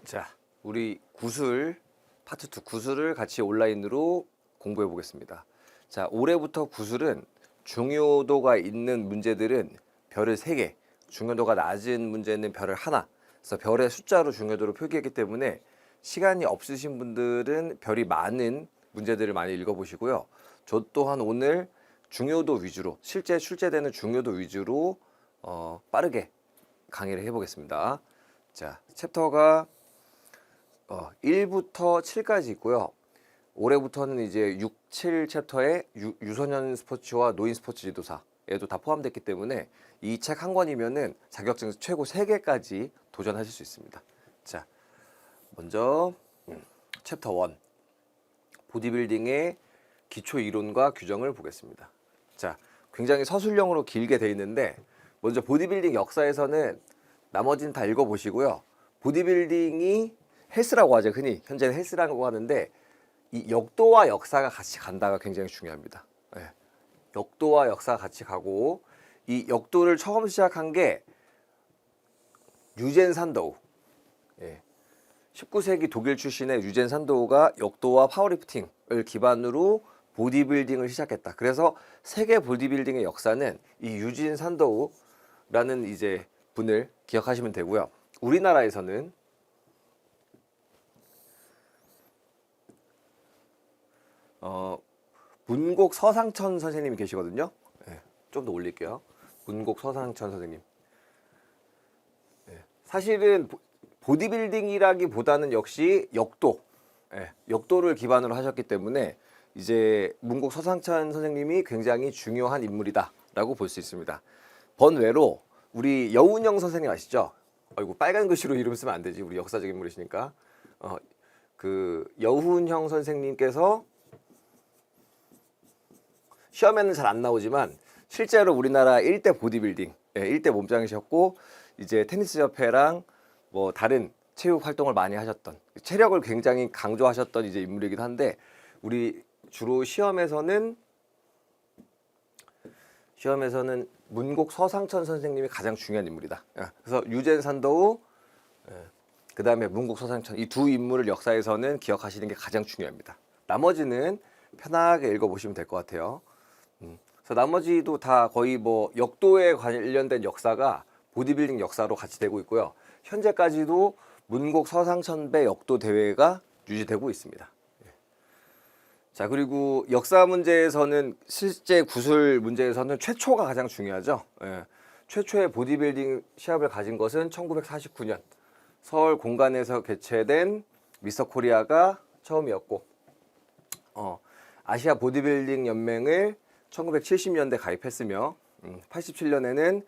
자, 우리 구술 파트 2 구술을 같이 온라인으로 공부해 보겠습니다. 자, 올해부터 구술은 중요도가 있는 문제들은 별을 3개, 중요도가 낮은 문제는 별을 1. 그래서 별의 숫자로 중요도를 표기했기 때문에 시간이 없으신 분들은 별이 많은 문제들을 많이 읽어보시고요. 저 또한 오늘 중요도 위주로, 실제 출제되는 중요도 위주로 빠르게 강의를 해보겠습니다. 자, 챕터가 1부터 7까지 있고요. 올해부터는 이제 6, 7 챕터에 유소년 스포츠와 노인 스포츠 지도사에도 다 포함됐기 때문에 이 책 한 권이면은 자격증 최고 3개까지 도전하실 수 있습니다. 자, 먼저 챕터 1 보디빌딩의 기초 이론과 규정을 보겠습니다. 자, 굉장히 서술형으로 길게 돼 있는데 먼저 보디빌딩 역사에서는 나머지는 다 읽어보시고요. 보디빌딩이 헬스라고 하죠. 흔히 현재는 헬스라고 하는데 이 역도와 역사가 같이 간다가 굉장히 중요합니다. 네. 역도와 역사가 같이 가고 이 역도를 처음 시작한 게 유젠 산도우. 예. 19세기 독일 출신의 유젠 산도우가 역도와 파워리프팅을 기반으로 보디빌딩을 시작했다. 그래서 세계 보디빌딩의 역사는 이 유진 산도우라는 이제 분을 기억하시면 되고요. 우리나라에서는 문곡 서상천 선생님이 계시거든요. 네, 좀 더 올릴게요. 문곡 서상천 선생님. 네, 사실은 보디빌딩이라기보다는 역시 역도, 네, 역도를 기반으로 하셨기 때문에 이제 문곡 서상천 선생님이 굉장히 중요한 인물이다라고 볼 수 있습니다. 번외로 우리 여운형 선생님 아시죠? 아이고, 빨간 글씨로 이름 쓰면 안 되지. 우리 역사적 인물이시니까. 그 여운형 선생님께서 시험에는 잘 안 나오지만 실제로 우리나라 1대 보디빌딩, 1대 몸짱이셨고 이제 테니스 협회랑 뭐 다른 체육 활동을 많이 하셨던, 체력을 굉장히 강조하셨던 이제 인물이기도 한데 우리 주로 시험에서는 문곡 서상천 선생님이 가장 중요한 인물이다. 그래서 유젠 산도우, 그 다음에 문곡 서상천, 이 두 인물을 역사에서는 기억하시는 게 가장 중요합니다. 나머지는 편하게 읽어보시면 될 것 같아요. 그래서 나머지도 다 거의 뭐 역도에 관련된 역사가 보디빌딩 역사로 같이 되고 있고요. 현재까지도 문곡 서상천배 역도 대회가 유지되고 있습니다. 자, 그리고 역사 문제에서는 실제 구술 문제에서는 최초가 가장 중요하죠. 최초의 보디빌딩 시합을 가진 것은 1949년 서울 공관에서 개최된 미스터 코리아가 처음이었고 아시아 보디빌딩 연맹을 1970년대 가입했으며 87년에는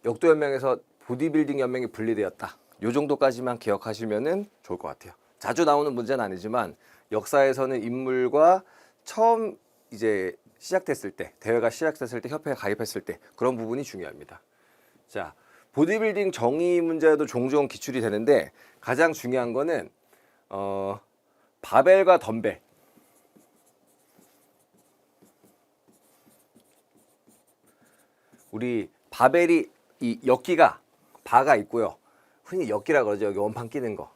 역도 연맹에서 보디빌딩 연맹이 분리되었다. 요 정도까지만 기억하시면은 좋을 것 같아요. 자주 나오는 문제는 아니지만 역사에서는 인물과 처음 이제 시작됐을 때, 대회가 시작됐을 때, 협회에 가입했을 때 그런 부분이 중요합니다. 자, 보디빌딩 정의 문제도 종종 기출이 되는데 가장 중요한 거는 바벨과 덤벨. 우리 바벨이 이 역기가 바가 있고요. 흔히 역기라 그러죠. 여기 원판 끼는 거.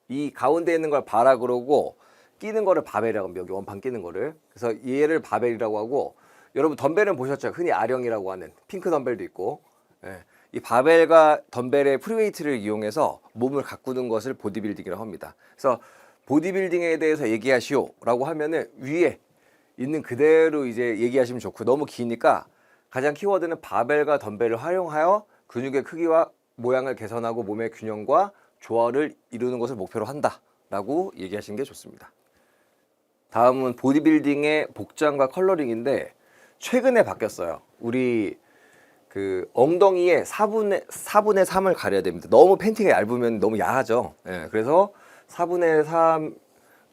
이 가운데 있는 걸 바라 그러고 끼는 거를 바벨이라고 합니다. 여기 원판 끼는 거를. 그래서 얘를 바벨이라고 하고, 여러분 덤벨은 보셨죠? 흔히 아령이라고 하는 핑크 덤벨도 있고. 이 바벨과 덤벨의 프리웨이트를 이용해서 몸을 가꾸는 것을 보디빌딩이라고 합니다. 그래서 보디빌딩에 대해서 얘기하시오라고 하면은 위에 있는 그대로 이제 얘기하시면 좋고, 너무 기니까 가장 키워드는 바벨과 덤벨을 활용하여 근육의 크기와 모양을 개선하고 몸의 균형과 조화를 이루는 것을 목표로 한다라고 얘기하시는 게 좋습니다. 다음은 보디빌딩의 복장과 컬러링인데 최근에 바뀌었어요. 우리 그 엉덩이에 4분의 3을 가려야 됩니다. 너무 팬티가 얇으면 너무 야하죠. 그래서 4분의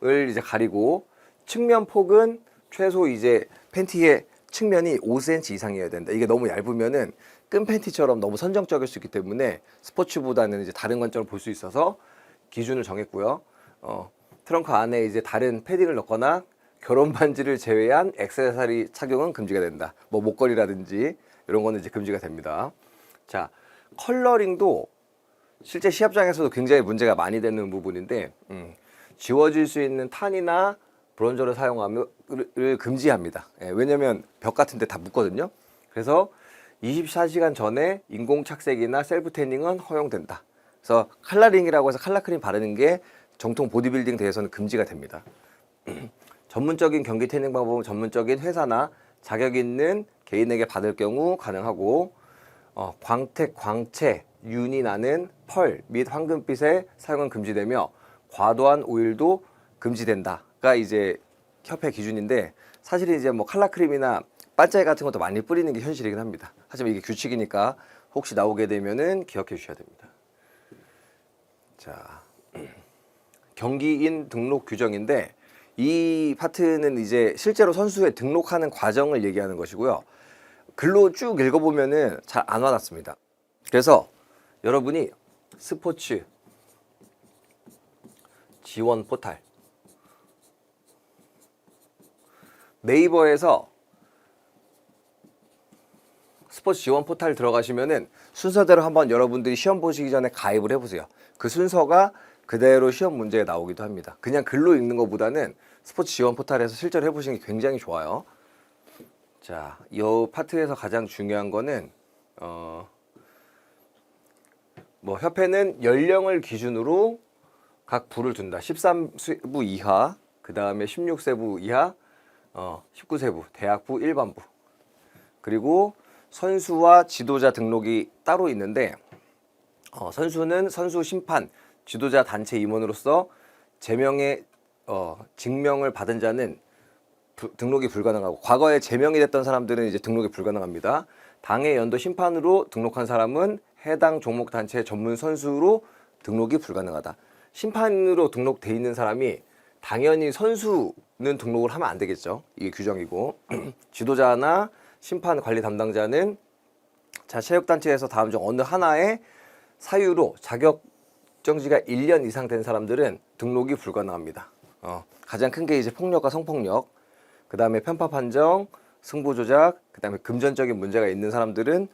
3을 이제 가리고 측면 폭은 최소 이제 팬티의 측면이 5cm 이상이어야 된다. 이게 너무 얇으면은 끈 팬티처럼 너무 선정적일 수 있기 때문에 스포츠보다는 이제 다른 관점을 볼 수 있어서 기준을 정했고요. 트렁크 안에 이제 다른 패딩을 넣거나 결혼 반지를 제외한 액세서리 착용은 금지가 된다. 뭐 목걸이라든지 이런 거는 이제 금지가 됩니다. 자, 컬러링도 실제 시합장에서도 굉장히 문제가 많이 되는 부분인데 지워질 수 있는 탄이나 브론저를 사용하면 금지합니다. 예, 왜냐면 벽 같은 데 다 묻거든요. 그래서 24시간 전에 인공 착색이나 셀프 태닝은 허용된다. 그래서 칼라링이라고 해서 칼라크림 바르는 게 정통 보디빌딩 대회에서는 금지가 됩니다. 전문적인 경기 태닝 방법은 전문적인 회사나 자격 있는 개인에게 받을 경우 가능하고 광택, 광채, 윤이 나는 펄 및 황금빛의 사용은 금지되며 과도한 오일도 금지된다가 이제 협회 기준인데 사실 이제 뭐 칼라크림이나 반짝이 같은 것도 많이 뿌리는 게 현실이긴 합니다. 하지만 이게 규칙이니까 혹시 나오게 되면은 기억해 주셔야 됩니다. 자, 경기인 등록 규정인데 이 파트는 이제 실제로 선수의 등록하는 과정을 얘기하는 것이고요. 글로 쭉 읽어보면은 잘 안 와닿습니다. 그래서 여러분이 스포츠 지원 포탈 네이버에서 스포츠 지원 포탈 들어가시면은 순서대로 한번 여러분들이 시험 보시기 전에 가입을 해보세요. 그 순서가 그대로 시험 문제에 나오기도 합니다. 그냥 글로 읽는 것보다는 스포츠 지원 포탈에서 실제로 해보시는 게 굉장히 좋아요. 자, 이 파트에서 가장 중요한 거는 뭐 협회는 연령을 기준으로 각 부를 둔다. 13세부 이하, 그 다음에 16세부 이하, 19세부, 대학부, 일반부. 그리고 선수와 지도자 등록이 따로 있는데 선수는 선수 심판, 지도자 단체 임원으로서 제명의 직명을 받은 자는 등록이 불가능하고 과거에 제명이 됐던 사람들은 이제 등록이 불가능합니다. 당의 연도 심판으로 등록한 사람은 해당 종목 단체 전문 선수로 등록이 불가능하다. 심판으로 등록돼 있는 사람이 당연히 선수는 등록을 하면 안 되겠죠. 이게 규정이고 지도자나 심판 관리 담당자는 체육단체에서 다음 중 어느 하나의 사유로 자격 정지가 1년 이상 된 사람들은 등록이 불가능합니다. 가장 큰 게 이제 폭력과 성폭력, 그 다음에 편파 판정, 승부 조작, 그 다음에 금전적인 문제가 있는 사람들은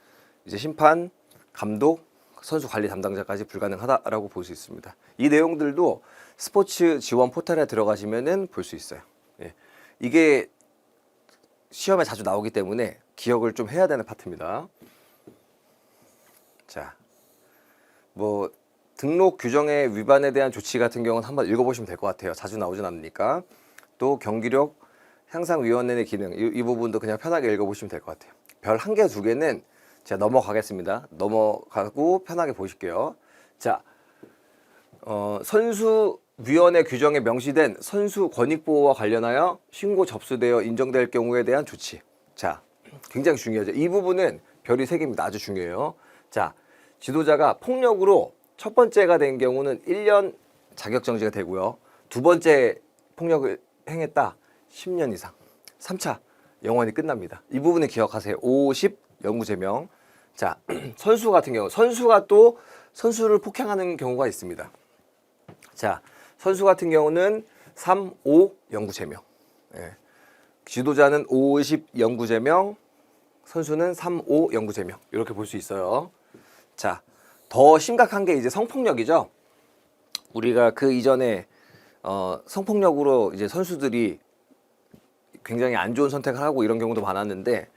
이제 심판, 감독, 선수 관리 담당자까지 불가능하다라고 볼 수 있습니다. 이 내용들도 스포츠 지원 포털에 들어가시면은 볼 수 있어요. 예. 이게 시험에 자주 나오기 때문에 기억을 좀 해야 되는 파트입니다. 자, 뭐 등록 규정의 위반에 대한 조치 같은 경우는 한번 읽어보시면 될 것 같아요. 자주 나오진 않으니까. 또 경기력 향상위원회의 기능, 이 부분도 그냥 편하게 읽어보시면 될 것 같아요. 별 1개, 2개는 제가 넘어가겠습니다. 넘어가고 편하게 보실게요. 자, 선수위원회 규정에 명시된 선수 권익보호와 관련하여 신고 접수되어 인정될 경우에 대한 조치. 자, 굉장히 중요하죠. 이 부분은 별이 3개입니다. 아주 중요해요. 자, 지도자가 폭력으로 첫 번째가 된 경우는 1년 자격정지가 되고요. 두 번째 폭력을 행했다 10년 이상. 3차 영원히 끝납니다. 이 부분은 기억하세요. 50 영구제명. 자, 선수 같은 경우 선수가 또 선수를 폭행하는 경우가 있습니다. 자, 선수 같은 경우는 3, 5 영구제명. 예. 지도자는 50 영구제명, 선수는 3, 5 영구제명. 이렇게 볼 수 있어요. 자, 더 심각한 게 이제 성폭력이죠. 우리가 그 이전에 성폭력으로 이제 선수들이 굉장히 안 좋은 선택을 하고 이런 경우도 많았는데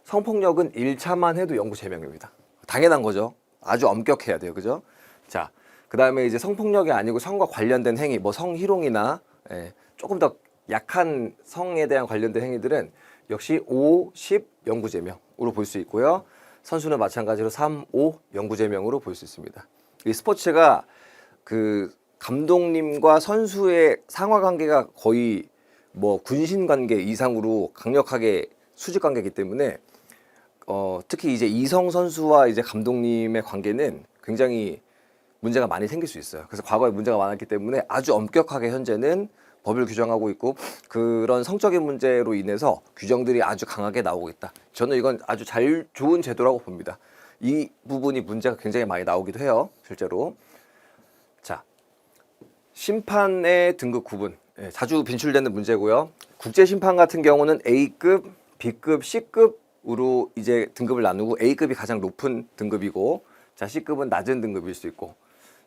성폭력은 1차만 해도 영구제명입니다. 당연한 거죠. 아주 엄격해야 돼요. 그죠? 자, 그 다음에 이제 성폭력이 아니고 성과 관련된 행위, 뭐 성희롱이나 조금 더 약한 성에 대한 관련된 행위들은 역시 5, 10 영구제명으로 볼 수 있고요. 선수는 마찬가지로 3, 5 영구제명으로 볼 수 있습니다. 이 스포츠가 그 감독님과 선수의 상하관계가 거의 뭐 군신관계 이상으로 강력하게 수직관계이기 때문에 특히 이제 이성 선수와 이제 감독님의 관계는 굉장히 문제가 많이 생길 수 있어요. 그래서 과거에 문제가 많았기 때문에 아주 엄격하게 현재는 법을 규정하고 있고 그런 성적인 문제로 인해서 규정들이 아주 강하게 나오고 있다. 저는 이건 아주 좋은 제도라고 봅니다. 이 부분이 문제가 굉장히 많이 나오기도 해요. 실제로. 자, 심판의 등급 구분. 자주 빈출되는 문제고요. 국제심판 같은 경우는 A급, B급, C급으로 이제 등급을 나누고 A급이 가장 높은 등급이고 자, C급은 낮은 등급일 수 있고.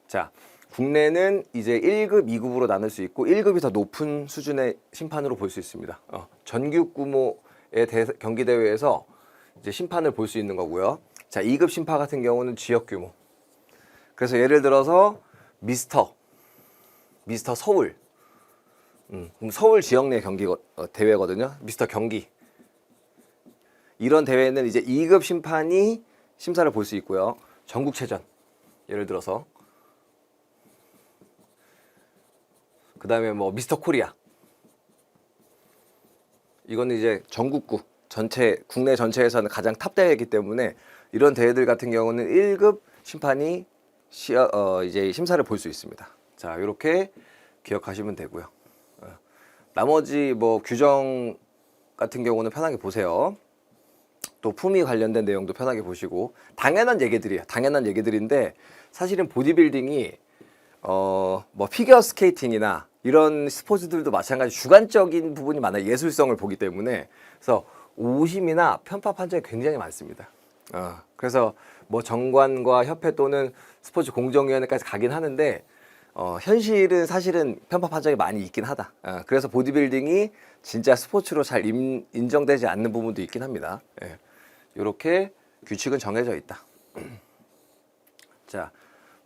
자, 국내는 이제 1급, 2급으로 나눌 수 있고 1급이 더 높은 수준의 심판으로 볼 수 있습니다. 전국 규모의 경기 대회에서 이제 심판을 볼 수 있는 거고요. 자, 2급 심판 같은 경우는 지역 규모. 그래서 예를 들어서 미스터 서울. 그럼 서울 지역 내 경기 대회거든요. 미스터 경기. 이런 대회는 이제 2급 심판이 심사를 볼 수 있고요. 전국체전. 예를 들어서 그다음에 뭐 미스터 코리아. 이거는 이제 전국구 전체 국내 전체에서는 가장 탑 대회이기 때문에 이런 대회들 같은 경우는 1급 심판이 이제 심사를 볼 수 있습니다. 자, 이렇게 기억하시면 되고요. 나머지 뭐 규정 같은 경우는 편하게 보세요. 또 품위 관련된 내용도 편하게 보시고 당연한 얘기들이에요. 당연한 얘기들인데 사실은 보디빌딩이 뭐 피겨 스케이팅이나 이런 스포츠들도 마찬가지 주관적인 부분이 많아요. 예술성을 보기 때문에. 그래서 오심이나 편파 판정이 굉장히 많습니다. 그래서 뭐 정관과 협회 또는 스포츠 공정위원회까지 가긴 하는데 현실은 사실은 편파 판정이 많이 있긴 하다. 그래서 보디빌딩이 진짜 스포츠로 잘 인정되지 않는 부분도 있긴 합니다. 이렇게 규칙은 정해져 있다. 자,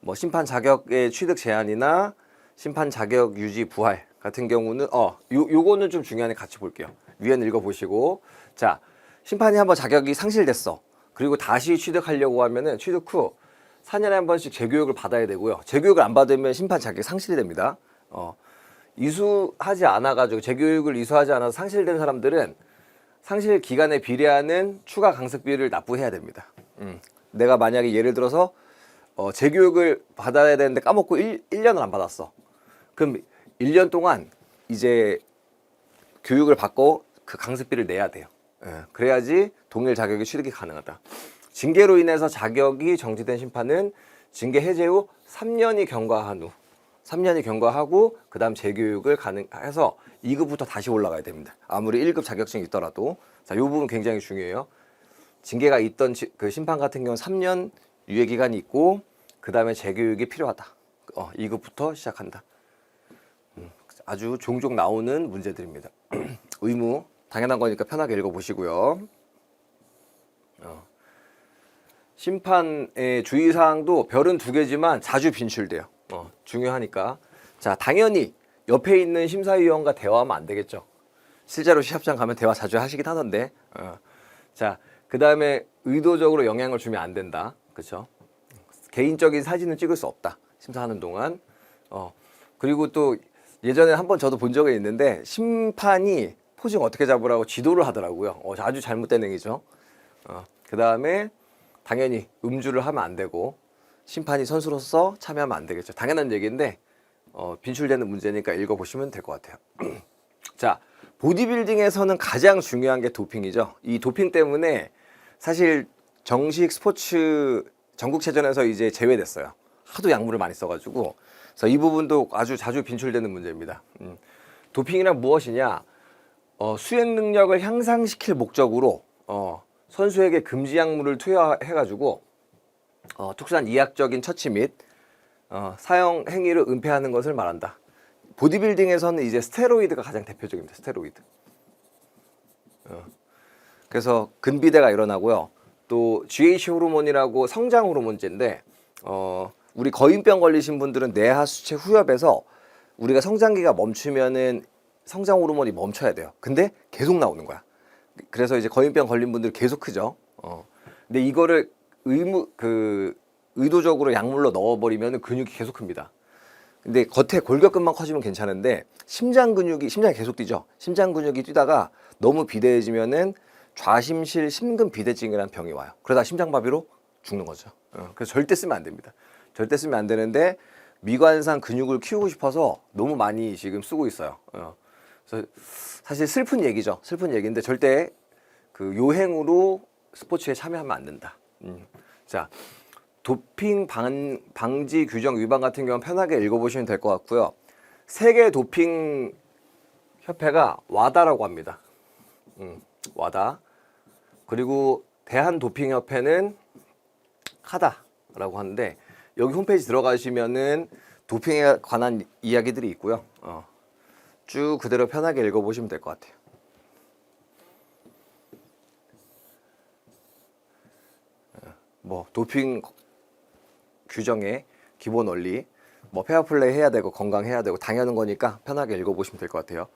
뭐 심판 자격의 취득 제한이나 심판 자격 유지 부활 같은 경우는 요거는 좀 중요하니 같이 볼게요. 위원 읽어보시고. 자, 심판이 한번 자격이 상실됐어. 그리고 다시 취득하려고 하면은 취득 후 4년에 한 번씩 재교육을 받아야 되고요. 재교육을 안 받으면 심판 자격이 상실이 됩니다. 이수하지 않아가지고 재교육을 이수하지 않아서 상실된 사람들은 상실 기간에 비례하는 추가 강습비를 납부해야 됩니다. 내가 만약에 예를 들어서 재교육을 받아야 되는데 까먹고 1년을 안 받았어. 그럼 1년 동안 이제 교육을 받고 그 강습비를 내야 돼요. 그래야지 동일 자격의 취득이 가능하다. 징계로 인해서 자격이 정지된 심판은 징계 해제 후 3년이 경과한 후 3년이 경과하고 그 다음 재교육을 가능해서 2급부터 다시 올라가야 됩니다. 아무리 1급 자격증이 있더라도. 자, 이 부분 굉장히 중요해요. 징계가 있던 그 심판 같은 경우는 3년 유예기간이 있고 그 다음에 재교육이 필요하다. 2급부터 시작한다. 아주 종종 나오는 문제들입니다. 의무 당연한 거니까 편하게 읽어보시고요. 심판의 주의사항도 별은 2개지만 자주 빈출돼요. 중요하니까. 자, 당연히 옆에 있는 심사위원과 대화하면 안 되겠죠. 실제로 시합장 가면 대화 자주 하시긴 하던데. 자, 그 다음에 의도적으로 영향을 주면 안 된다. 그렇죠? 개인적인 사진은 찍을 수 없다. 심사하는 동안. 그리고 또 예전에 한번 저도 본 적이 있는데 심판이 포징 어떻게 잡으라고 지도를 하더라고요. 아주 잘못된 행위죠. 그 다음에 당연히 음주를 하면 안 되고 심판이 선수로서 참여하면 안 되겠죠. 당연한 얘기인데 빈출되는 문제니까 읽어보시면 될 것 같아요. 자, 보디빌딩에서는 가장 중요한 게 도핑이죠. 이 도핑 때문에 사실 정식 스포츠 전국체전에서 이제 제외됐어요. 하도 약물을 많이 써가지고. 그래서 이 부분도 아주 자주 빈출되는 문제입니다. 도핑이란 무엇이냐? 수행 능력을 향상시킬 목적으로 선수에게 금지 약물을 투여해가지고 특수한 이학적인 처치 및 사용 행위를 은폐하는 것을 말한다. 보디빌딩에서는 이제 스테로이드가 가장 대표적입니다. 스테로이드. 그래서 근비대가 일어나고요. 또 GH 호르몬이라고 성장 호르몬제인데 우리 거인병 걸리신 분들은 뇌하 수체 후엽에서 우리가 성장기가 멈추면은 성장 호르몬이 멈춰야 돼요. 근데 계속 나오는 거야. 그래서 이제 거인병 걸린 분들 계속 크죠. 근데 이거를 의도적으로 약물로 넣어버리면 근육이 계속 큽니다. 근데 겉에 골격근만 커지면 괜찮은데 심장이 계속 뛰죠. 심장 근육이 뛰다가 너무 비대해지면은 좌심실 심근 비대증이라는 병이 와요. 그러다 심장마비로 죽는 거죠. 그래서 절대 쓰면 안 됩니다. 절대 쓰면 안 되는데 미관상 근육을 키우고 싶어서 너무 많이 지금 쓰고 있어요. 그래서 사실 슬픈 얘기죠. 슬픈 얘기인데 절대 그 요행으로 스포츠에 참여하면 안 된다. 자, 도핑 방지 규정 위반 같은 경우는 편하게 읽어보시면 될 것 같고요. 세계 도핑 협회가 와다라고 합니다. 와다. 그리고 대한 도핑 협회는 카다. 라고 하는데 여기 홈페이지 들어가시면은 도핑에 관한 이야기들이 있고요. 쭉 그대로 편하게 읽어보시면 될 것 같아요. 뭐 도핑 규정의 기본 원리, 뭐 페어플레이 해야 되고 건강해야 되고 당연한 거니까 편하게 읽어보시면 될 것 같아요.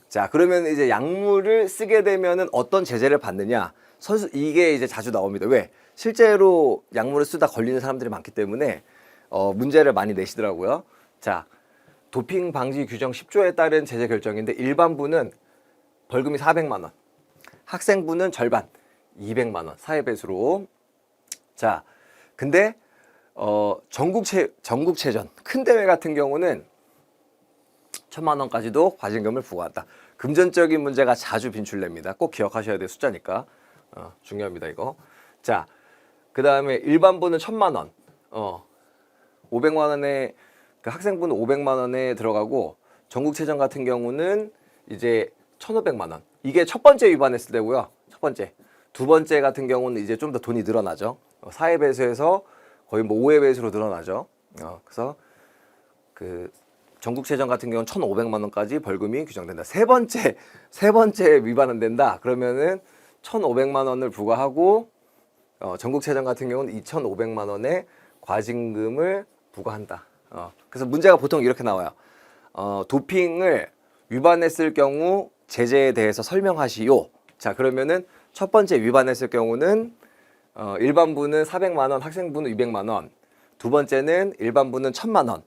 자, 그러면 이제 약물을 쓰게 되면은 어떤 제재를 받느냐? 이게 이제 자주 나옵니다. 왜? 실제로 약물을 쓰다 걸리는 사람들이 많기 때문에 문제를 많이 내시더라고요. 자, 도핑 방지 규정 10조에 따른 제재 결정인데 일반부는 벌금이 400만 원, 학생부는 절반 200만 원 사회배수로. 자, 근데 전국체전 큰 대회 같은 경우는 1,000만 원까지도 과징금을 부과한다. 금전적인 문제가 자주 빈출됩니다. 꼭 기억하셔야 될 숫자니까 중요합니다 이거. 자, 그 다음에 일반부는 1,000만 원, 500만 원에 그 학생부는 500만 원에 들어가고 전국체전 같은 경우는 이제 1,500만 원. 이게 첫 번째 위반했을 때고요. 첫 번째. 두 번째 같은 경우는 이제 좀 더 돈이 늘어나죠. 4회 배수에서 거의 뭐 5회 배수로 늘어나죠. 그래서 그 전국체전 같은 경우는 1,500만 원까지 벌금이 규정된다. 세 번째 위반은 된다. 그러면은 1,500만 원을 부과하고 전국체전 같은 경우는 2,500만 원의 과징금을 부과한다. 그래서 문제가 보통 이렇게 나와요. 도핑을 위반했을 경우 제재에 대해서 설명하시오. 자, 그러면은 첫 번째 위반했을 경우는 일반부는 400만 원, 학생부는 200만 원. 두 번째는 일반부는 1,000만 원,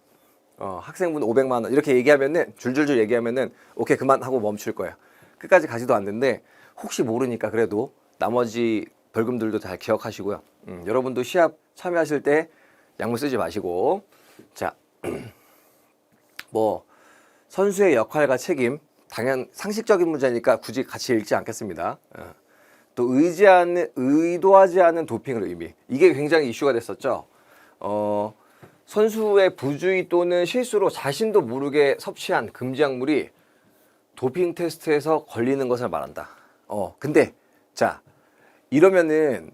학생부는 500만 원. 이렇게 얘기하면은 줄줄줄 얘기하면은 오케이 그만하고 멈출 거예요. 끝까지 가지도 않는데 혹시 모르니까 그래도 나머지 벌금들도 잘 기억하시고요. 여러분도 시합 참여하실 때 약물 쓰지 마시고. 자, 뭐 선수의 역할과 책임, 당연 상식적인 문제니까 굳이 같이 읽지 않겠습니다. 또 의도하지 않은 도핑의 의미, 이게 굉장히 이슈가 됐었죠. 선수의 부주의 또는 실수로 자신도 모르게 섭취한 금지 약물이 도핑 테스트에서 걸리는 것을 말한다. 근데 자, 이러면은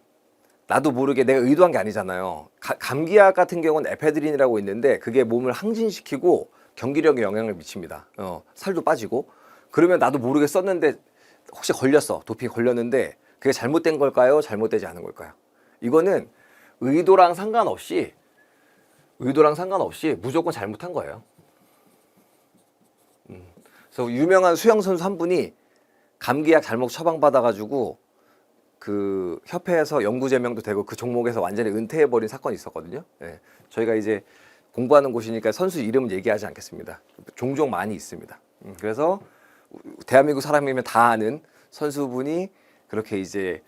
나도 모르게 내가 의도한 게 아니잖아요. 감기약 같은 경우는 에페드린이라고 있는데 그게 몸을 항진시키고 경기력에 영향을 미칩니다. 살도 빠지고. 그러면 나도 모르게 썼는데 혹시 걸렸어. 도핑 걸렸는데 그게 잘못된 걸까요? 잘못되지 않은 걸까요? 이거는 의도랑 상관없이 무조건 잘못한 거예요. 그래서 유명한 수영 선수 한 분이 감기약 잘못 처방받아가지고 그 협회에서 영구 제명도 되고 그 종목에서 완전히 은퇴해버린 사건이 있었거든요. 네. 저희가 이제 공부하는 곳이니까 선수 이름은 얘기하지 않겠습니다. 종종 많이 있습니다. 그래서 대한민국 사람이면 다 아는 선수분이 그렇게 이제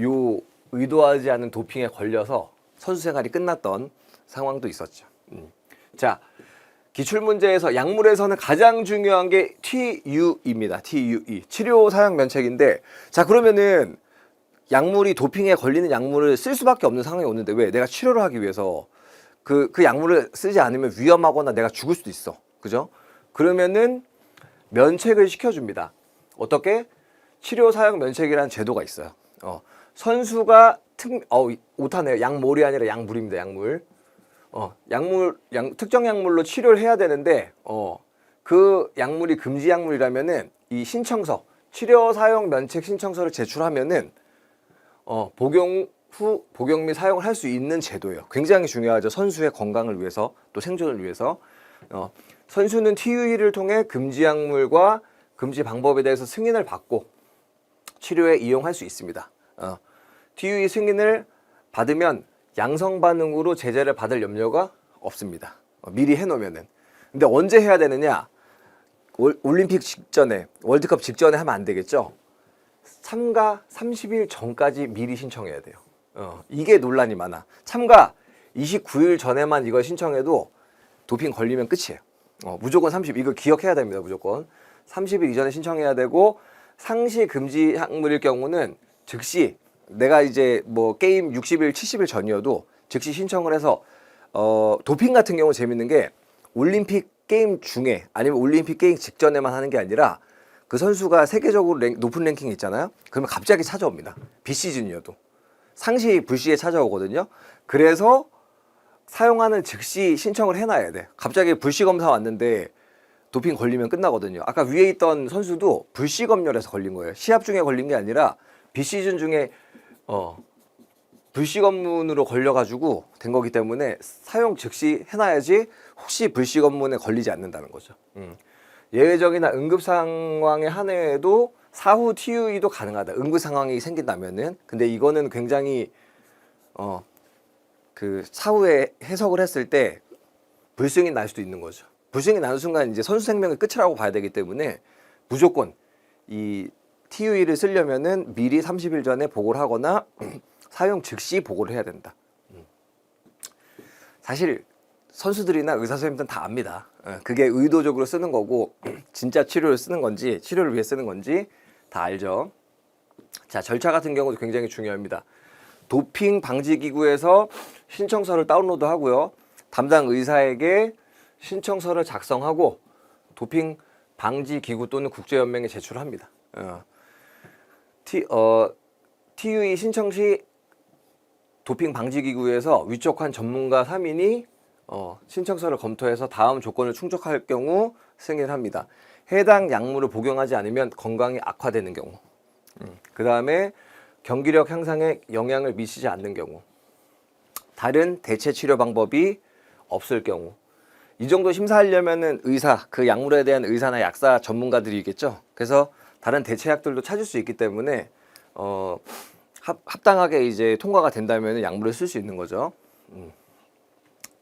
요 의도하지 않은 도핑에 걸려서 선수 생활이 끝났던 상황도 있었죠. 자, 기출문제에서 약물에서는 가장 중요한 게 TUE입니다. TUE. 치료 사용 면책인데, 자, 그러면은 약물이 도핑에 걸리는 약물을 쓸 수밖에 없는 상황이 오는데 왜? 내가 치료를 하기 위해서 그 약물을 쓰지 않으면 위험하거나 내가 죽을 수도 있어. 그죠? 그러면은 면책을 시켜줍니다. 어떻게? 치료 사용 면책이라는 제도가 있어요. 선수가 오타네요. 약물이 아니라 약물입니다. 약물. 특정 약물로 치료를 해야 되는데, 그 약물이 금지 약물이라면은 이 신청서, 치료 사용 면책 신청서를 제출하면은, 복용 후 복용 및 사용을 할 수 있는 제도예요. 굉장히 중요하죠. 선수의 건강을 위해서, 또 생존을 위해서. 선수는 TUE를 통해 금지 약물과 금지 방법에 대해서 승인을 받고 치료에 이용할 수 있습니다. TUE 승인을 받으면 양성 반응으로 제재를 받을 염려가 없습니다. 미리 해놓으면은. 근데 언제 해야 되느냐? 올림픽 직전에, 월드컵 직전에 하면 안 되겠죠? 참가 30일 전까지 미리 신청해야 돼요. 이게 논란이 많아. 참가 29일 전에만 이걸 신청해도 도핑 걸리면 끝이에요. 무조건 30일, 이거 기억해야 됩니다. 무조건 30일 이전에 신청해야 되고, 상시 금지 약물일 경우는 즉시 내가 이제 뭐 게임 60일, 70일 전이어도 즉시 신청을 해서 도핑 같은 경우 재밌는 게 올림픽 게임 중에 아니면 올림픽 게임 직전에만 하는 게 아니라 그 선수가 세계적으로 높은 랭킹이 있잖아요. 그러면 갑자기 찾아옵니다. 비시즌이어도. 상시 불시에 찾아오거든요. 그래서 사용하는 즉시 신청을 해놔야 돼. 갑자기 불시 검사 왔는데 도핑 걸리면 끝나거든요. 아까 위에 있던 선수도 불시 검열에서 걸린 거예요. 시합 중에 걸린 게 아니라 비시즌 중에 불시 검문으로 걸려가지고 된 거기 때문에 사용 즉시 해놔야지 혹시 불시 검문에 걸리지 않는다는 거죠. 예외적이나 응급 상황에 한해도 사후 TUE도 가능하다. 응급 상황이 생긴다면은. 근데 이거는 굉장히 그 사후에 해석을 했을 때 불승이 날 수도 있는 거죠. 불승이 나는 순간 이제 선수 생명의 끝이라고 봐야 되기 때문에 무조건 이 TUE를 쓰려면은 미리 30일 전에 보고를 하거나 사용 즉시 보고를 해야 된다. 사실 선수들이나 의사 선생님들은 다 압니다. 그게 의도적으로 쓰는 거고 진짜 치료를 쓰는 건지 치료를 위해 쓰는 건지 다 알죠. 자, 절차 같은 경우도 굉장히 중요합니다. 도핑 방지 기구에서 신청서를 다운로드 하고요. 담당 의사에게 신청서를 작성하고 도핑 방지 기구 또는 국제연맹에 제출합니다. TUE 신청 시 도핑 방지 기구에서 위촉한 전문가 3인이 신청서를 검토해서 다음 조건을 충족할 경우 승인을 합니다. 해당 약물을 복용하지 않으면 건강이 악화되는 경우, 그 다음에 경기력 향상에 영향을 미치지 않는 경우, 다른 대체 치료 방법이 없을 경우. 이 정도 심사하려면은 의사, 그 약물에 대한 의사나 약사 전문가들이겠죠. 그래서 다른 대체약들도 찾을 수 있기 때문에 합당하게 이제 통과가 된다면 약물을 쓸 수 있는 거죠.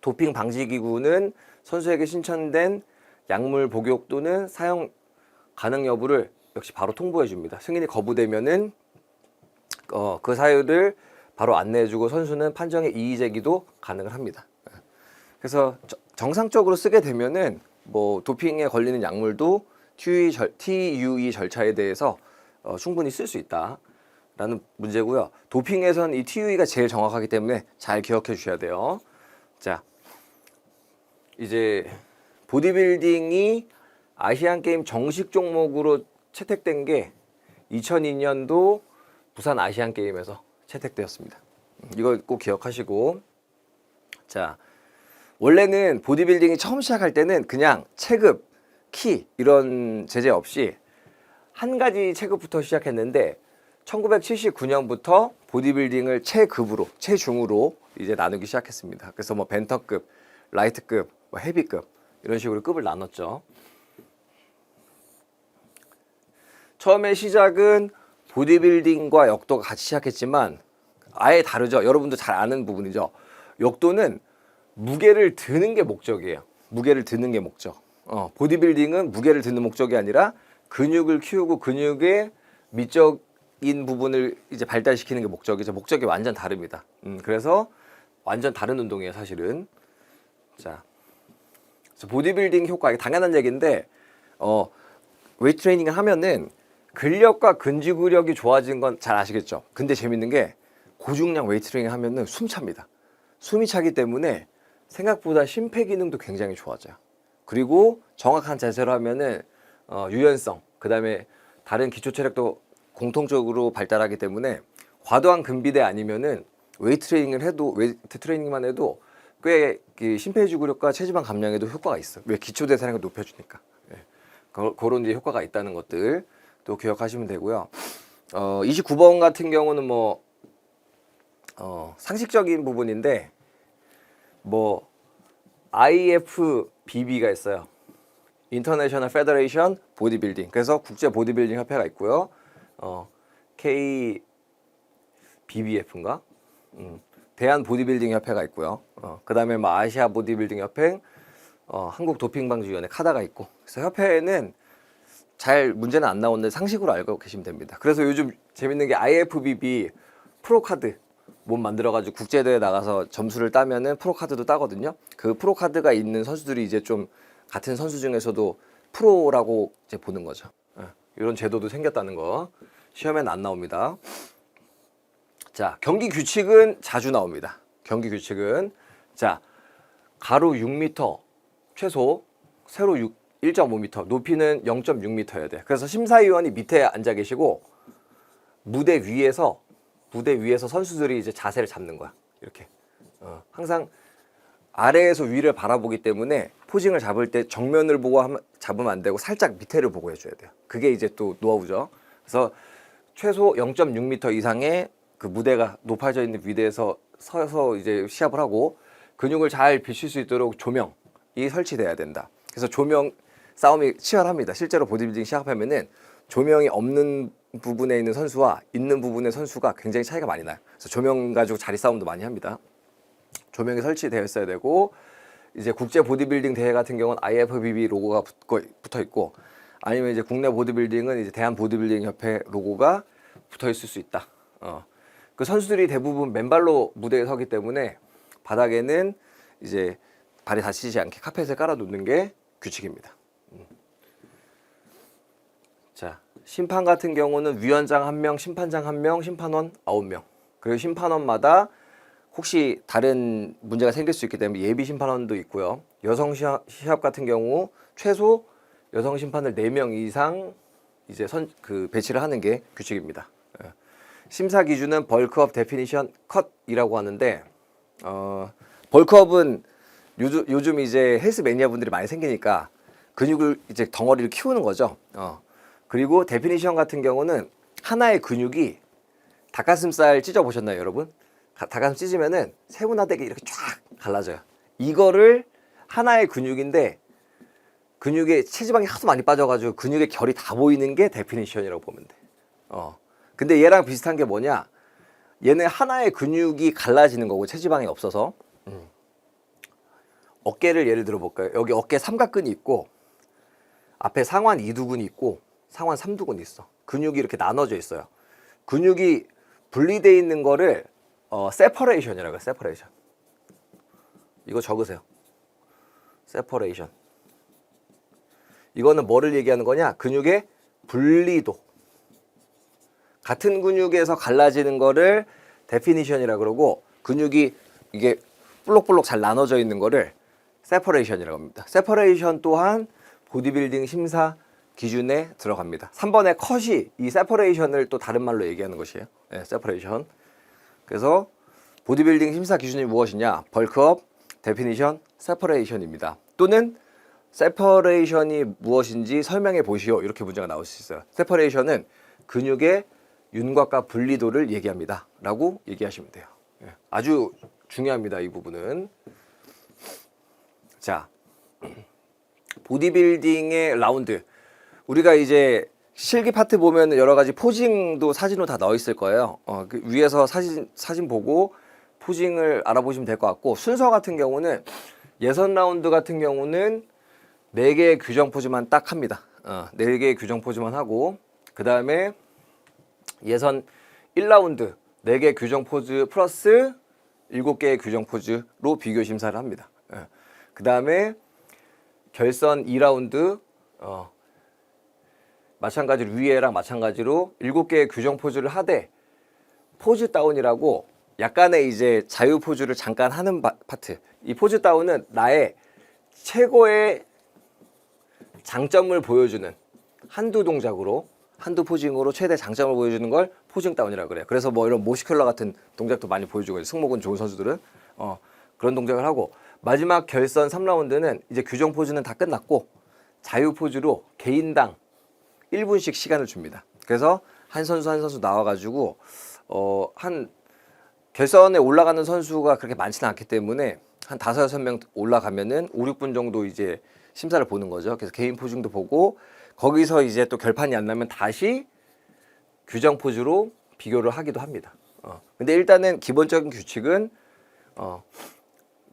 도핑 방지 기구는 선수에게 신청된 약물 복용 또는 사용 가능 여부를 역시 바로 통보해 줍니다. 승인이 거부되면은 그 사유를 바로 안내해주고 선수는 판정의 이의 제기도 가능을 합니다. 그래서 정상적으로 쓰게 되면은 뭐 도핑에 걸리는 약물도 TUE 절차에 대해서 충분히 쓸 수 있다라는 문제고요. 도핑에선 이 TUE가 제일 정확하기 때문에 잘 기억해 주셔야 돼요. 자, 이제 보디빌딩이 아시안 게임 정식 종목으로 채택된 게 2002년도 부산 아시안 게임에서 채택되었습니다. 이거 꼭 기억하시고, 자, 원래는 보디빌딩이 처음 시작할 때는 그냥 체급, 키 이런 제재 없이 한 가지 체급부터 시작했는데 1979년부터 보디빌딩을 체급으로, 체중으로 이제 나누기 시작했습니다. 그래서 뭐 벤터급, 라이트급, 뭐 헤비급 이런 식으로 급을 나눴죠. 처음에 시작은 보디빌딩과 역도가 같이 시작했지만 아예 다르죠. 여러분도 잘 아는 부분이죠. 역도는 무게를 드는 게 목적이에요. 무게를 드는 게 목적. 보디빌딩은 무게를 드는 목적이 아니라 근육을 키우고 근육의 미적인 부분을 이제 발달시키는 게 목적이죠. 목적이 완전 다릅니다. 그래서 완전 다른 운동이에요, 사실은. 자, 그래서 보디빌딩 효과, 이게 당연한 얘기인데, 웨이트 트레이닝을 하면은 근력과 근지구력이 좋아지는 건 잘 아시겠죠? 근데 재밌는 게 고중량 웨이트 트레이닝 하면은 숨 찹니다. 숨이 차기 때문에 생각보다 심폐기능도 굉장히 좋아져요. 그리고 정확한 자세로 하면은 유연성, 그 다음에 다른 기초 체력도 공통적으로 발달하기 때문에 과도한 근비대 아니면은 웨이트 트레이닝을 해도, 웨이트 트레이닝만 해도 꽤 심폐지구력과 체지방 감량에도 효과가 있어요. 왜? 기초 대사량을 높여주니까. 그런 이제 효과가 있다는 것들 또 기억하시면 되고요. 29번 같은 경우는 뭐 상식적인 부분인데, 뭐 IFBB가 있어요. International Federation Bodybuilding. 그래서 국제 보디빌딩 협회가 있고요. KBBF인가? 대한 보디빌딩 협회가 있고요. 그다음에 뭐 아시아 보디빌딩 협회, 한국 도핑방지위원회 카다가 있고. 그래서 협회는 잘 문제는 안 나오는데 상식으로 알고 계시면 됩니다. 그래서 요즘 재밌는 게 IFBB 프로카드 몸 만들어가지고 국제대회 나가서 점수를 따면은 프로카드도 따거든요. 그 프로카드가 있는 선수들이 이제 좀 같은 선수 중에서도 프로라고 이제 보는 거죠. 이런 제도도 생겼다는 거 시험에는 안 나옵니다. 자, 경기 규칙은 자주 나옵니다. 경기 규칙은, 자, 가로 6m 최소, 세로 1.5m, 높이는 0.6m여야 돼. 그래서 심사위원이 밑에 앉아 계시고 무대 위에서 무대 위에서 선수들이 이제 자세를 잡는 거야. 이렇게. 항상 아래에서 위를 바라보기 때문에 포징을 잡을 때 정면을 보고 잡으면 안 되고 살짝 밑에를 보고 해줘야 돼요. 그게 이제 또 노하우죠. 그래서 최소 0.6m 이상의 그 무대가 높아져 있는 위대에서 서서 이제 시합을 하고 근육을 잘 비출 수 있도록 조명이 설치돼야 된다. 그래서 조명 싸움이 치열합니다. 실제로 보디빌딩 시합하면은 조명이 없는 부분에 있는 선수와 있는 부분의 선수가 굉장히 차이가 많이 나요. 그래서 조명 가지고 자리 싸움도 많이 합니다. 조명이 설치되어 있어야 되고 이제 국제 보디빌딩 대회 같은 경우는 IFBB 로고가 붙어 있고 아니면 이제 국내 보디빌딩은 이제 대한 보디빌딩 협회 로고가 붙어 있을 수 있다. 그 선수들이 대부분 맨발로 무대에 서기 때문에 바닥에는 이제 발이 다치지 않게 카펫을 깔아 놓는 게 규칙입니다. 자, 심판 같은 경우는 위원장 1명, 심판장 1명, 심판원 9명. 그리고 심판원마다 혹시 다른 문제가 생길 수 있기 때문에 예비 심판원도 있고요. 여성 시합 같은 경우 최소 여성 심판을 4명 이상 이제 배치를 하는 게 규칙입니다. 심사 기준은 벌크업 데피니션 컷이라고 하는데 벌크업은 요즘 이제 헬스 매니아 분들이 많이 생기니까 근육을 이제 덩어리를 키우는 거죠. 그리고 데피니션 같은 경우는 하나의 근육이 닭가슴살 찢어 보셨나요, 여러분? 닭가슴 찢으면은 세분화되게 이렇게 쫙 갈라져요. 이거를 하나의 근육인데 근육에 체지방이 하도 많이 빠져가지고 근육의 결이 다 보이는 게 데피니션이라고 보면 돼. 근데 얘랑 비슷한 게 뭐냐? 얘는 하나의 근육이 갈라지는 거고 체지방이 없어서. 어깨를 예를 들어 볼까요? 여기 어깨 삼각근이 있고 앞에 상완 2두근이 있고 상완 3두근이 있어. 근육이 이렇게 나눠져 있어요. 근육이 분리되어 있는 거를 세퍼레이션이라고 해요. 세퍼레이션. 이거 적으세요. 세퍼레이션. 이거는 뭐를 얘기하는 거냐? 근육의 분리도. 같은 근육에서 갈라지는 거를 데피니션이라고 그러고 근육이 이게 볼록볼록 잘 나눠져 있는 거를 세퍼레이션이라고 합니다. 세퍼레이션 또한 보디빌딩 심사 기준에 들어갑니다. 3번의 컷이 이 세퍼레이션을 또 다른 말로 얘기하는 것이에요. 네, 세퍼레이션. 그래서 보디빌딩 심사 기준이 무엇이냐? 벌크업, 데피니션, 세퍼레이션입니다. 또는 세퍼레이션이 무엇인지 설명해 보시오. 이렇게 문제가 나올 수 있어요. 세퍼레이션은 근육의 윤곽과 분리도를 얘기합니다. 라고 얘기하시면 돼요. 네, 아주 중요합니다. 이 부분은. 자, 보디빌딩의 라운드. 우리가 이제 실기 파트 보면 여러 가지 포징도 사진으로 다 넣어 있을 거예요. 그 위에서 사진 보고 포징을 알아보시면 될 것 같고 순서 같은 경우는 예선 라운드 같은 경우는 4개의 규정 포즈만 딱 합니다. 4개의 규정 포즈만 하고 그 다음에 예선 1라운드 4개 규정 포즈 플러스 7개의 규정 포즈로 비교 심사를 합니다. 그 다음에 결선 2라운드 마찬가지로 위에랑 마찬가지로 7개의 규정 포즈를 하되 포즈 다운이라고 약간의 이제 자유 포즈를 잠깐 하는 파트. 이 포즈 다운은 나의 최고의 장점을 보여주는 한두 동작으로 한두 포징으로 최대 장점을 보여주는 걸 포징 다운이라고 그래요. 그래서 뭐 이런 모시큘러 같은 동작도 많이 보여주고 승모근 좋은 선수들은 그런 동작을 하고 마지막 결선 3라운드는 이제 규정 포즈는 다 끝났고 자유 포즈로 개인당 1분씩 시간을 줍니다. 그래서 한 선수 나와가지고 한 결선에 올라가는 선수가 그렇게 많지는 않기 때문에 한 5, 6명 올라가면은 5, 6분 정도 이제 심사를 보는 거죠. 그래서 개인 포징도 보고 거기서 이제 또 결판이 안 나면 다시 규정 포즈로 비교를 하기도 합니다. 근데 일단은 기본적인 규칙은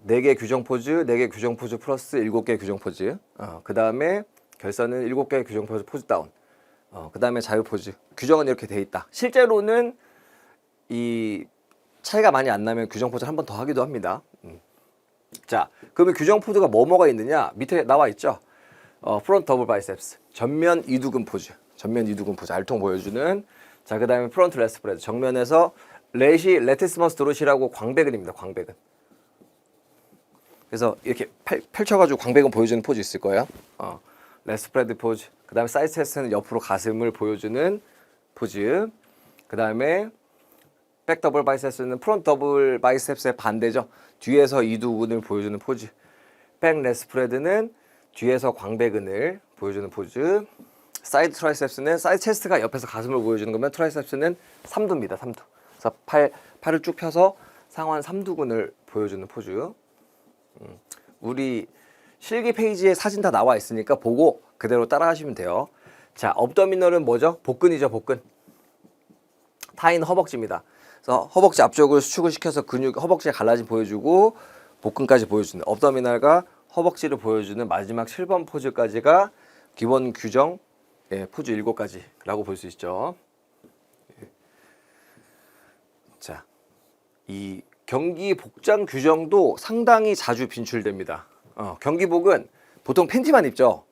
4개 규정 포즈, 4개 규정 포즈 플러스 7개 규정 포즈. 그 다음에 결선은 7개 규정 포즈 포즈 다운. 그 다음에 자유 포즈. 규정은 이렇게 돼 있다. 실제로는 이 차이가 많이 안 나면 규정 포즈를 한 번 더 하기도 합니다. 자, 그러면 규정 포즈가 뭐가 있느냐? 밑에 나와 있죠. 프론트 더블 바이셉스, 전면 이두근 포즈, 전면 이두근 포즈, 알통 보여주는. 자, 그 다음에 프론트 레스프레드, 정면에서 레티스머스 도르시라고 광배근입니다. 광배근. 그래서 이렇게 펼쳐가지고 광배근 보여주는 포즈 있을 거예요. 레스프레드 포즈. 그 다음에 사이드 체스트는 옆으로 가슴을 보여주는 포즈. 그 다음에 백 더블 바이셉스는 프론트 더블 바이셉스의 반대죠. 뒤에서 이두근을 보여주는 포즈. 백 레스프레드는 뒤에서 광배근을 보여주는 포즈. 사이드 트라이셉스는 사이드 체스트가 옆에서 가슴을 보여주는 거면 트라이셉스는 삼두입니다. 삼두. 그래서 팔을 쭉 펴서 상완 삼두근을 보여주는 포즈. 우리 실기 페이지에 사진 다 나와 있으니까 보고 그대로 따라 하시면 돼요. 자, 업더미널은 뭐죠? 복근이죠, 복근. 타인 허벅지입니다. 그래서 허벅지 앞쪽을 수축을 시켜서 근육, 허벅지가 갈라짐 보여주고 복근까지 보여주는 업더미널과 허벅지를 보여주는 마지막 7번 포즈까지가 기본 규정 포즈 7가지라고 볼 수 있죠. 자, 이 경기 복장 규정도 상당히 자주 빈출됩니다. 경기복은 보통 팬티만 입죠.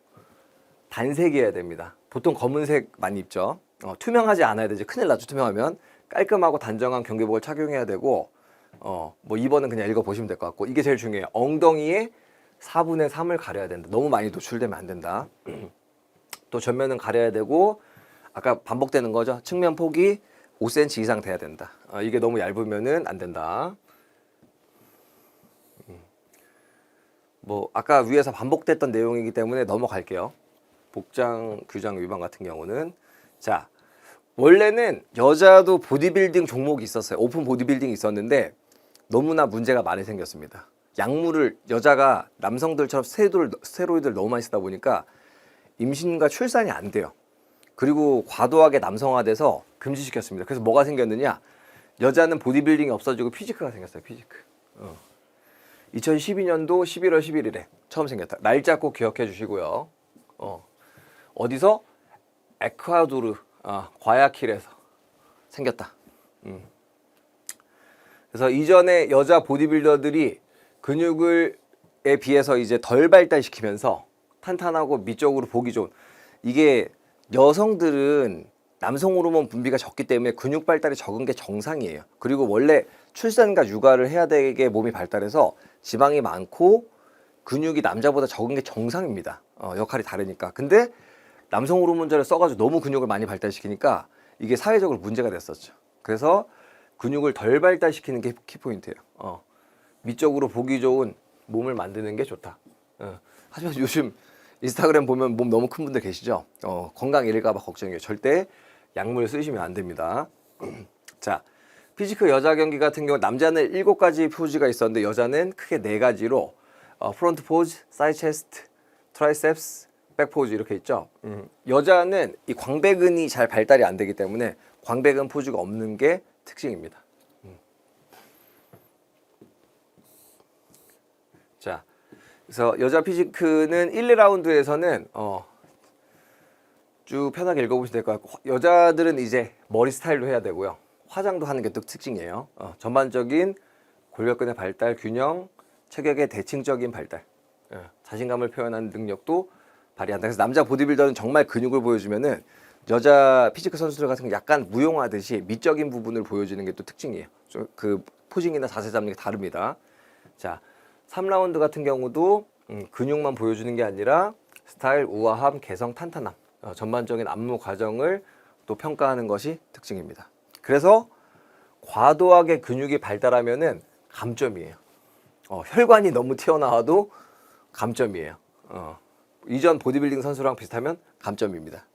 단색이어야 됩니다. 보통 검은색 많이 입죠. 투명하지 않아야 되지. 큰일 나죠. 투명하면 깔끔하고 단정한 경기복을 착용해야 되고 뭐 2번은 그냥 읽어보시면 될 것 같고 이게 제일 중요해요. 엉덩이에 4분의 3을 가려야 된다. 너무 많이 노출되면 안 된다. 또 전면은 가려야 되고 아까 반복되는 거죠. 측면 폭이 5cm 이상 돼야 된다. 이게 너무 얇으면은 안 된다. 뭐 아까 위에서 반복됐던 내용이기 때문에 넘어갈게요. 복장 규정 위반 같은 경우는 자 원래는 여자도 보디빌딩 종목이 있었어요. 오픈 보디빌딩이 있었는데 너무나 문제가 많이 생겼습니다. 약물을 여자가 남성들처럼 스테로이드를 너무 많이 쓰다 보니까 임신과 출산이 안 돼요. 그리고 과도하게 남성화돼서 금지시켰습니다. 그래서 뭐가 생겼느냐? 여자는 보디빌딩이 없어지고 피지크가 생겼어요. 피지크. 2012년도 11월 11일에 처음 생겼다. 날짜 꼭 기억해 주시고요. 어디서? 에콰도르 과야킬에서 생겼다. 그래서 이전에 여자 보디빌더들이 근육에 비해서 이제 덜 발달시키면서 탄탄하고 미적으로 보기 좋은 이게 여성들은 남성 호르몬 분비가 적기 때문에 근육 발달이 적은 게 정상이에요. 그리고 원래 출산과 육아를 해야 되게 몸이 발달해서 지방이 많고 근육이 남자보다 적은 게 정상입니다. 역할이 다르니까. 근데 남성 호르몬제를 써가지고 너무 근육을 많이 발달시키니까 이게 사회적으로 문제가 됐었죠. 그래서 근육을 덜 발달시키는 게 키포인트예요. 미적으로 보기 좋은 몸을 만드는 게 좋다. 하지만 요즘 인스타그램 보면 몸 너무 큰 분들 계시죠? 건강 잃을까 봐 걱정이에요. 절대 약물 쓰시면 안 됩니다. 자, 피지크 여자 경기 같은 경우 남자는 7가지 포즈가 있었는데 여자는 크게 4가지로 프론트 포즈, 사이드 체스트, 트라이셉스, 백 포즈 이렇게 있죠. 여자는 이 광배근이 잘 발달이 안 되기 때문에 광배근 포즈가 없는 게 특징입니다. 자, 그래서 여자 피지크는 1, 2라운드에서는 쭉 편하게 읽어보시면 될 것 같고 여자들은 이제 머리 스타일로 해야 되고요. 화장도 하는 게 또 특징이에요. 전반적인 골격근의 발달, 균형, 체격의 대칭적인 발달, 자신감을 표현하는 능력도 발휘한다. 그래서 남자 보디빌더는 정말 근육을 보여주면은 여자 피지크 선수들 같은 경우 약간 무용하듯이 미적인 부분을 보여주는 게 또 특징이에요. 그 포징이나 자세 잡는 게 다릅니다. 자, 3라운드 같은 경우도 근육만 보여주는 게 아니라 스타일, 우아함, 개성, 탄탄함, 전반적인 안무 과정을 또 평가하는 것이 특징입니다. 그래서 과도하게 근육이 발달하면은 감점이에요. 혈관이 너무 튀어나와도 감점이에요. 이전 보디빌딩 선수랑 비슷하면 감점입니다.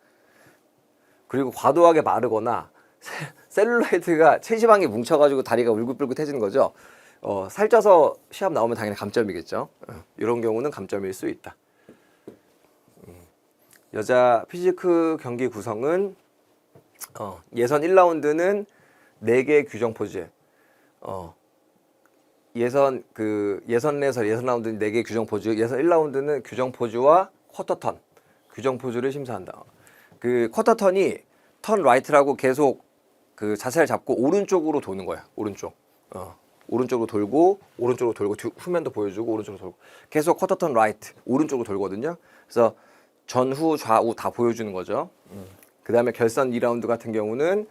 그리고 과도하게 마르거나 셀룰라이트가 체지방이 뭉쳐가지고 다리가 울긋불긋해지는 거죠. 살쪄서 시합 나오면 당연히 감점이겠죠. 이런 경우는 감점일 수 있다. 여자 피지크 경기 구성은 예선 1라운드는 4개의 규정 포즈. 예선 내에서 예선 라운드는 4개의 규정 포즈. 예선 1라운드는 규정 포즈와 쿼터 턴, 규정 포즈를 심사한다. 그 쿼터 턴이 턴 라이트라고 계속 그 자세를 잡고 오른쪽으로 도는 거야. 오른쪽으로 돌고 후면도 보여주고 오른쪽으로 돌고 계속 쿼터 턴 라이트 오른쪽으로 돌거든요. 그래서 전후 좌우 다 보여주는 거죠. 그 다음에 결선 2라운드 같은 경우는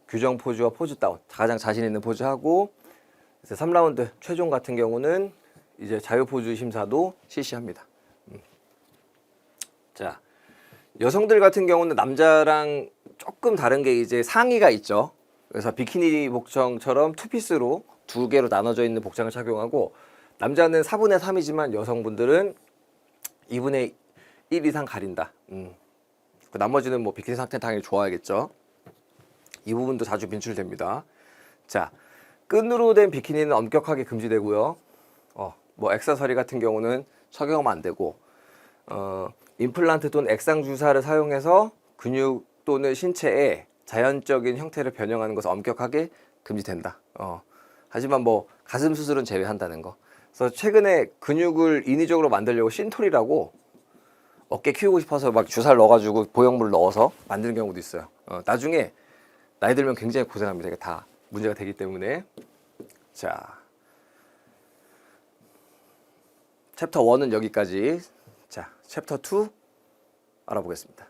규정 포즈와 포즈 다운 가장 자신 있는 포즈 하고 3라운드 최종 같은 경우는 이제 자유 포즈 심사도 실시합니다. 자, 여성들 같은 경우는 남자랑 조금 다른 게 이제 상의가 있죠. 그래서 비키니 복장처럼 투피스로 두 개로 나눠져 있는 복장을 착용하고 남자는 4분의 3이지만 여성분들은 2분의 1 이상 가린다. 그 나머지는 뭐 비키니 상태 당연히 좋아야겠죠. 이 부분도 자주 빈출됩니다. 자, 끈으로 된 비키니는 엄격하게 금지되고요. 뭐 액세서리 같은 경우는 착용하면 안 되고, 임플란트 또는 액상 주사를 사용해서 근육 또는 신체에 자연적인 형태를 변형하는 것은 엄격하게 금지된다. 하지만 뭐 가슴 수술은 제외한다는 거. 그래서 최근에 근육을 인위적으로 만들려고 신톨이라고 어깨 키우고 싶어서 막 주사를 넣어가지고 보형물을 넣어서 만드는 경우도 있어요. 나중에 나이 들면 굉장히 고생합니다. 이게 다 문제가 되기 때문에. 자, 챕터 1은 여기까지. 자, 챕터 2 알아보겠습니다.